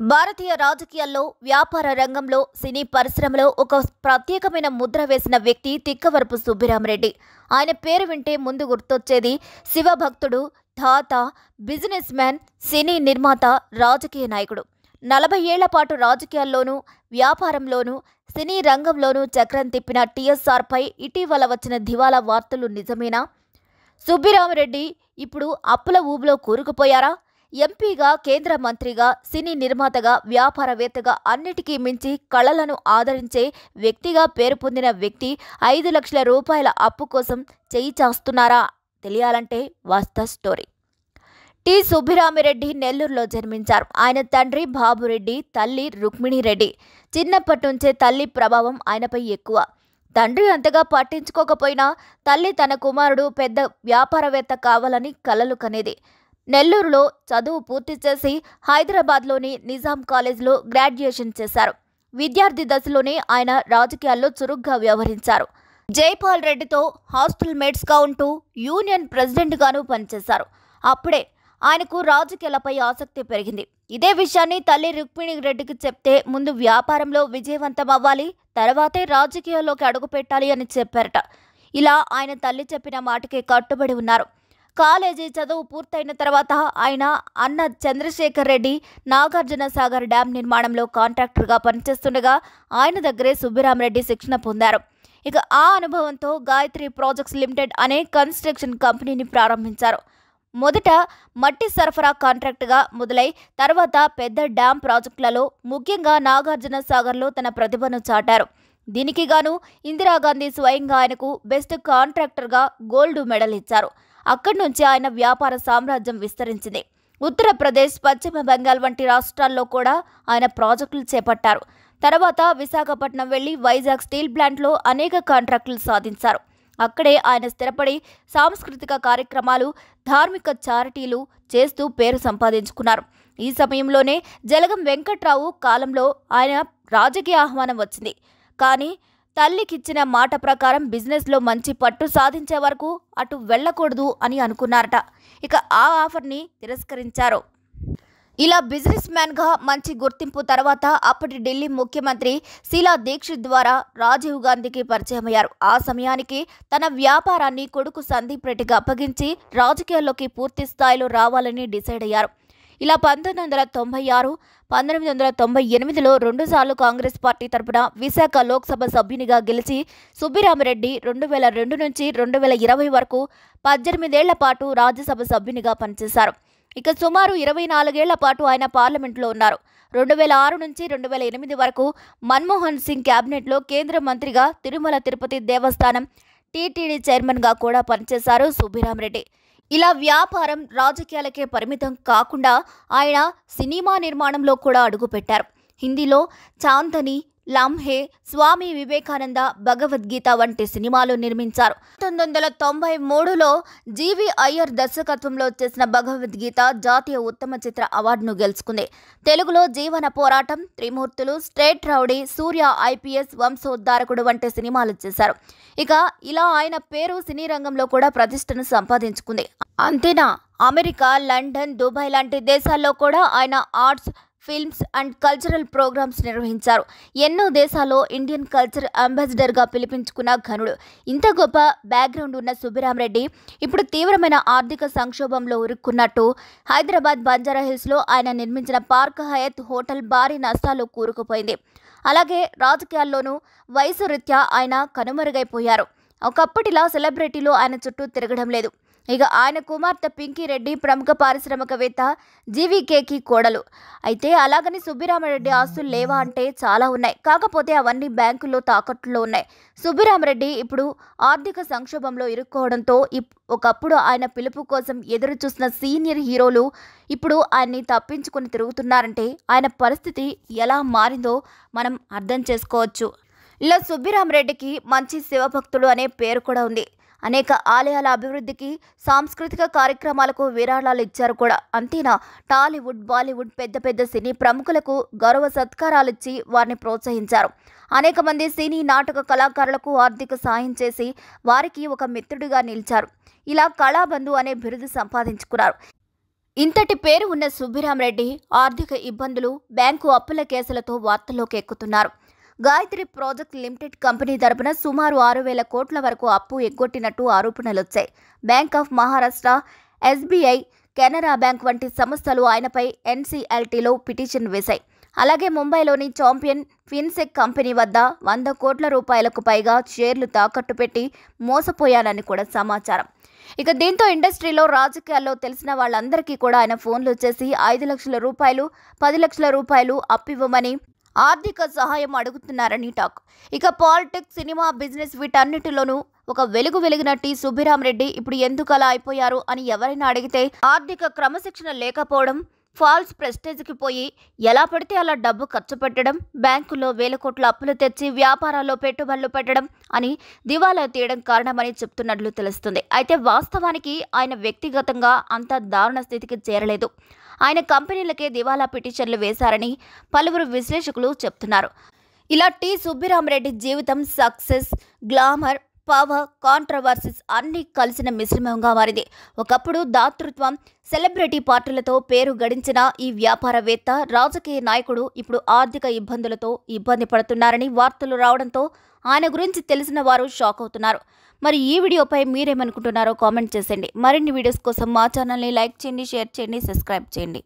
భారతీయ రాజకీయాల్లో వ్యాపార రంగంలో సినీ పరిశ్రమలో ఒక ప్రత్యేకమైన ముద్ర వేసిన వ్యక్తి తిక్కవరపు సుబ్బిరామరెడ్డి. ఆయన పేరు వింటే ముందు గుర్తొచ్చేది శివభక్తుడు, ధాత, బిజినెస్ మ్యాన్, సినీ నిర్మాత, రాజకీయ నాయకుడు. 40 ఏళ్ల పాటు రాజకీయాల్లోనూ, వ్యాపారంలోనూ, సినీ రంగంలోనూ చక్రం తిప్పిన టీఎస్ఆర్పై ఇటీవల వచ్చిన దివాలా వార్తలు నిజమేనా? సుబ్బిరామరెడ్డి ఇప్పుడు అప్పుల ఊబిలో కూరుకుపోయారా? ఎంపీగా, కేంద్ర మంత్రిగా, సినీ నిర్మాతగా, వ్యాపారవేత్తగా అన్నిటికీ మించి కళలను ఆదరించే వ్యక్తిగా పేరు పొందిన వ్యక్తి 5 లక్షల రూపాయల అప్పు కోసం చేయి చాస్తున్నారా? తెలియాలంటే వాస్తా స్టోరీ. టి. సుబ్బిరామిరెడ్డి నెల్లూరులో జన్మించారు. ఆయన తండ్రి బాబురెడ్డి, తల్లి రుక్మిణిరెడ్డి. చిన్నప్పటి నుంచే తల్లి ప్రభావం ఆయనపై ఎక్కువ. తండ్రి అంతగా పట్టించుకోకపోయినా తల్లి తన కుమారుడు పెద్ద వ్యాపారవేత్త కావాలని కలలు కనేది. నెల్లూరులో చదువు పూర్తి చేసి హైదరాబాద్లోని నిజాం కాలేజ్లో గ్రాడ్యుయేషన్ చేశారు. విద్యార్థి దశలోనే ఆయన రాజకీయాల్లో చురుగ్గా వ్యవహరించారు. జైపాల్ రెడ్డితో హాస్టల్ మేట్స్గా ఉంటూ యూనియన్ ప్రెసిడెంట్గాను పనిచేశారు. అప్పుడే ఆయనకు రాజకీయాలపై ఆసక్తి పెరిగింది. ఇదే విషయాన్ని తల్లి రుక్మిణి రెడ్డికి చెప్తే ముందు వ్యాపారంలో విజయవంతం అవ్వాలి, తర్వాతే రాజకీయాల్లోకి అడుగుపెట్టాలి అని చెప్పారట. ఇలా ఆయన తల్లి చెప్పిన మాటకే కట్టుబడి ఉన్నారు. కాలేజీ చదువు పూర్తయిన తర్వాత ఆయన అన్న చంద్రశేఖర్ రెడ్డి నాగార్జున సాగర్ డ్యాం నిర్మాణంలో కాంట్రాక్టర్గా పనిచేస్తుండగా ఆయన దగ్గరే సుబ్బిరామరెడ్డి శిక్షణ పొందారు. ఇక ఆ అనుభవంతో గాయత్రి ప్రాజెక్ట్స్ లిమిటెడ్ అనే కన్స్ట్రక్షన్ కంపెనీని ప్రారంభించారు. మొదట మట్టి సరఫరా కాంట్రాక్టుగా మొదలై తర్వాత పెద్ద డ్యాం ప్రాజెక్టులలో, ముఖ్యంగా నాగార్జున సాగర్లో తన ప్రతిభను చాటారు. దీనికి గాను ఇందిరాగాంధీ స్వయంగా ఆయనకు బెస్ట్ కాంట్రాక్టర్గా గోల్డ్ మెడల్ ఇచ్చారు. అక్కడి నుంచి ఆయన వ్యాపార సామ్రాజ్యం విస్తరించింది. ఉత్తరప్రదేశ్, పశ్చిమ బెంగాల్ వంటి రాష్ట్రాల్లో కూడా ఆయన ప్రాజెక్టులు చేపట్టారు. తర్వాత విశాఖపట్నం వెళ్లి వైజాగ్ స్టీల్ ప్లాంట్లో అనేక కాంట్రాక్టులు సాధించారు. అక్కడే ఆయన స్థిరపడి సాంస్కృతిక కార్యక్రమాలు, ధార్మిక చారిటీలు చేస్తూ పేరు సంపాదించుకున్నారు. ఈ సమయంలోనే జలగం వెంకట్రావు కాలంలో ఆయన రాజకీయ ఆహ్వానం వచ్చింది. కానీ తల్లికిచ్చిన మాట ప్రకారం బిజినెస్లో మంచి పట్టు సాధించే వరకు అటు వెళ్ళకూడదు అని అనుకున్నారట. ఇక ఆ ఆఫర్ని తిరస్కరించారు. ఇలా బిజినెస్ మ్యాన్గా మంచి గుర్తింపు తర్వాత అప్పటి ఢిల్లీ ముఖ్యమంత్రి శీలా దీక్షిత్ ద్వారా రాజీవ్ గాంధీకి పరిచయమయ్యారు. ఆ సమయానికి తన వ్యాపారాన్ని కొడుకు సందీప్ రెడ్డికి అప్పగించి రాజకీయాల్లోకి పూర్తి స్థాయిలో రావాలని డిసైడ్ అయ్యారు. ఇలా 1996, 1998లో 2 సార్లు కాంగ్రెస్ పార్టీ తరపున విశాఖ లోక్సభ సభ్యునిగా గెలిచి సుబ్బిరామిరెడ్డి 2002 నుంచి 2020 వరకు 18 ఏళ్ల పాటు రాజ్యసభ సభ్యునిగా పనిచేశారు. ఇక సుమారు 24 ఏళ్ల పాటు ఆయన పార్లమెంట్లో ఉన్నారు. 2006 నుంచి 2008 వరకు మన్మోహన్ సింగ్ క్యాబినెట్లో కేంద్ర మంత్రిగా, తిరుమల తిరుపతి దేవస్థానం టీటీడీ చైర్మన్గా కూడా పనిచేశారు సుబ్బిరామిరెడ్డి. ఇలా వ్యాపారం, రాజకీయాలకే పరిమితం కాకుండా ఆయన సినిమా నిర్మాణంలో కూడా అడుగుపెట్టారు. హిందీలో చాందనీ, లంహే, స్వామి వివేకానంద, భగవద్గీత వంటి సినిమాలు నిర్మించారు. 1993లో జీవి అయ్యర్ దర్శకత్వంలో చేసిన భగవద్గీత జాతీయ ఉత్తమ చిత్ర అవార్డును గెలుచుకుంది. తెలుగులో జీవన పోరాటం, త్రిమూర్తులు, స్ట్రేట్ రౌడీ, సూర్య ఐపీఎస్, వంశోద్ధారకుడు వంటి సినిమాలు చేశారు. ఇక ఇలా ఆయన పేరు సినీ రంగంలో కూడా ప్రతిష్టను సంపాదించుకుంది. అంతేనా, అమెరికా, లండన్, దుబాయ్ లాంటి దేశాల్లో కూడా ఆయన arts, films and cultural programmes నిర్వహించారు. ఎన్నో దేశాల్లో ఇండియన్ కల్చర్ అంబాసిడర్గా పిలిపించుకున్న ఘనుడు. ఇంత గొప్ప బ్యాక్గ్రౌండ్ ఉన్న సుబ్బిరామరెడ్డి ఇప్పుడు తీవ్రమైన ఆర్థిక సంక్షోభంలో ఉరుక్కున్నట్టు హైదరాబాద్ బంజారాహిల్స్లో ఆయన నిర్మించిన పార్క్ హయత్ హోటల్ భారీ నష్టాలు కూరుకుపోయింది. అలాగే రాజకీయాల్లోనూ వయసు రీత్యా ఆయన కనుమరుగైపోయారు. ఒకప్పటిలా సెలబ్రిటీలు ఆయన చుట్టూ తిరగడం లేదు. ఇక ఆయన కుమార్తె పింకీ రెడ్డి ప్రముఖ పారిశ్రామికవేత్త జీవీకేకి కోడలు. అయితే అలాగని సుబ్బిరామరెడ్డి ఆస్తులు లేవా అంటే చాలా ఉన్నాయి. కాకపోతే అవన్నీ బ్యాంకుల్లో తాకట్టులో ఉన్నాయి. సుబ్బిరామరెడ్డి ఇప్పుడు ఆర్థిక సంక్షోభంలో ఇరుక్కోవడంతో ఒకప్పుడు ఆయన పిలుపు కోసం ఎదురు చూసిన సీనియర్ హీరోలు ఇప్పుడు ఆయన్ని తప్పించుకొని తిరుగుతున్నారంటే ఆయన పరిస్థితి ఎలా మారిందో మనం అర్థం చేసుకోవచ్చు. ఇలా సుబ్బిరామరెడ్డికి మంచి శివభక్తుడు అనే పేరు కూడా ఉంది. అనేక ఆలయాల అభివృద్ధికి, సాంస్కృతిక కార్యక్రమాలకు విరాళాలు ఇచ్చారు కూడా. అంతేనా, టాలీవుడ్, బాలీవుడ్ పెద్ద పెద్ద సినీ ప్రముఖులకు గౌరవ సత్కారాలిచ్చి వారిని ప్రోత్సహించారు. అనేక మంది సినీ నాటక కళాకారులకు ఆర్థిక సాయం చేసి వారికి ఒక మిత్రుడిగా నిలిచారు. ఇలా కళాబంధు అనే బిరుదు సంపాదించుకున్నారు. ఇంతటి పేరు ఉన్న సుబ్బిరామరెడ్డి ఆర్థిక ఇబ్బందులు, బ్యాంకు అప్పుల కేసులతో వార్తల్లోకి ఎక్కుతున్నారు. గాయత్రి ప్రాజెక్ట్ లిమిటెడ్ కంపెనీ తరపున సుమారు 6,000 కోట్ల వరకు అప్పు ఎగ్గొట్టినట్టు ఆరోపణలొచ్చాయి. Bank of Maharashtra, SBI, Canara bank వంటి సంస్థలు ఆయనపై ఎన్సీఎల్టీలో పిటిషన్ వేశాయి. అలాగే ముంబైలోని చాంపియన్ ఫిన్సెక్ కంపెనీ వద్ద 100 కోట్ల రూపాయలకు పైగా షేర్లు తాకట్టు పెట్టి మోసపోయానని కూడా సమాచారం. ఇక దీంతో ఇండస్ట్రీలో, రాజకీయాల్లో తెలిసిన వాళ్ళందరికీ కూడా ఆయన ఫోన్లు చేసి 5 లక్షల రూపాయలు, 10 లక్షల రూపాయలు అప్పివ్వమని ఆర్థిక సహాయం అడుగుతున్నారని టాక్. ఇక పాలిటిక్స్, సినిమా, బిజినెస్ వీటన్నిటిలోనూ ఒక వెలిగిన టీ సుబ్బిరామరెడ్డి ఇప్పుడు ఎందుకు అలా అయిపోయారు అని ఎవరైనా అడిగితే ఆర్థిక క్రమశిక్షణ లేకపోవడం, ఫాల్స్ ప్రెస్టేజ్కి పోయి ఎలా పడితే అలా డబ్బు ఖర్చు పెట్టడం, బ్యాంకుల్లో 1,000 కోట్ల అప్పులు తెచ్చి వ్యాపారాల్లో పెట్టుబడులు పెట్టడం అని దివాలా తీయడం కారణమని చెప్తున్నట్లు తెలుస్తుంది. అయితే వాస్తవానికి ఆయన వ్యక్తిగతంగా అంత దారుణ స్థితికి చేరలేదు. ఆయన కంపెనీలకే దివాలా పిటిషన్లు వేశారని పలువురు విశ్లేషకులు చెప్తున్నారు. ఇలా టీ సుబ్బిరామరెడ్డి జీవితం సక్సెస్, గ్లామర్, పవర్, కాంట్రవర్సీస్ అన్నీ కలిసిన మిశ్రమంగా మారింది. ఒకప్పుడు దాతృత్వం, సెలబ్రిటీ పార్టీలతో పేరు గడించిన ఈ వ్యాపారవేత్త, రాజకీయ నాయకుడు ఇప్పుడు ఆర్థిక ఇబ్బందులతో ఇబ్బంది పడుతున్నారని వార్తలు రావడంతో ఆయన గురించి తెలిసిన వారు షాక్ అవుతున్నారు. మరి ఈ వీడియోపై మీరేమనుకుంటున్నారో కామెంట్ చేసేయండి. మరిన్ని వీడియోస్ కోసం మా ఛానల్ని లైక్ చేయండి, షేర్ చేయండి, సబ్స్క్రైబ్ చేయండి.